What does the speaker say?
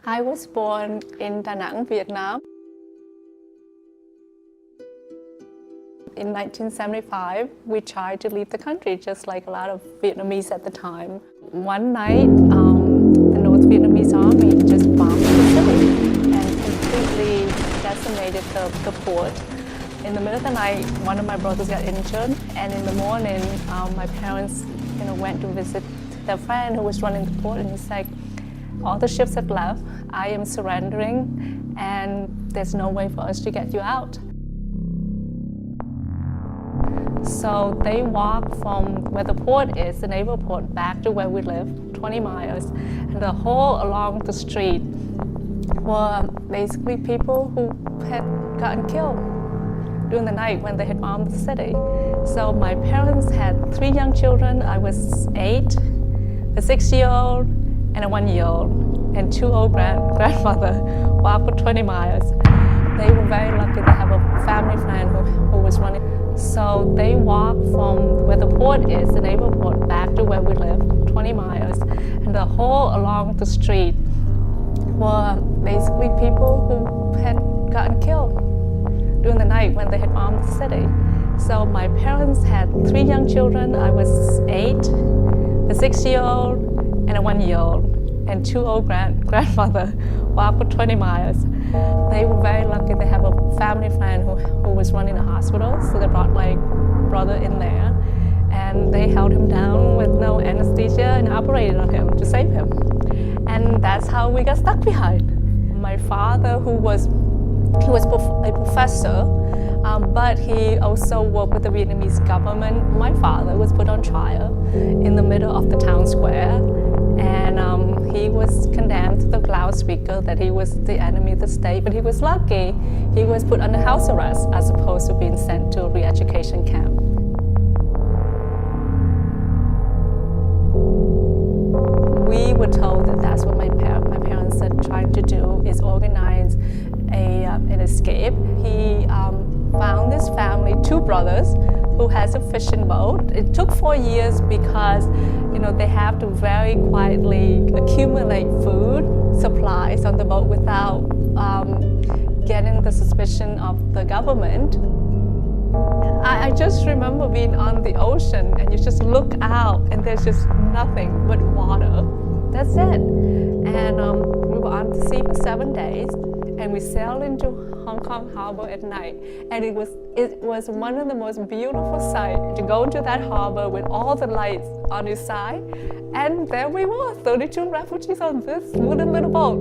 I was born in Da Nang, Vietnam. In 1975, we tried to leave the country, just like a lot of Vietnamese at the time. One night, the North Vietnamese army just bombed the city and completely decimated the port. In the middle of the night, one of my brothers got injured, and in the morning, my parents, went to visit their friend who was running the port, and he's like, all the ships have left, I am surrendering, and there's no way for us to get you out. So they walked from where the port is, the naval port, back to where we live, 20 miles. And the whole along the street were basically people who had gotten killed during the night when they had bombed the city. So my parents had 3 young children. I was 8, a 6-year-old, and a 1-year-old, and 2 old grandmother walked for 20 miles. They were very lucky to have a family friend who was running. So they walked from where the port is, the naval port, back to where we live, 20 miles. And the whole along the street were basically people who had gotten killed during the night when they had bombed the city. So my parents had 3 young children. I was 8, a 6-year-old, and a 1-year-old, and 2 old grandmother walked for 20 miles. They were very lucky to have a family friend who was running a hospital, so they brought my brother in there, and they held him down with no anesthesia and operated on him to save him. And that's how we got stuck behind. My father, he was a professor, but he also worked with the Vietnamese government. My father was put on trial in the middle of the town square, and he was condemned to the loudspeaker that he was the enemy of the state, but he was lucky. He was put under house arrest as opposed to being sent to a re-education camp. We were told that that's what my parents are trying to do, is organize an escape. He found this family, 2 brothers, who has a fishing boat. It took 4 years because they have to very quietly accumulate food supplies on the boat without getting the suspicion of the government. I just remember being on the ocean, and you just look out and there's just nothing but water. That's it. And we were on the sea for 7 days, and we sailed into Hong Kong harbor at night, and it was one of the most beautiful sights to go into that harbor with all the lights on its side, and there we were, 32 refugees on this wooden little boat.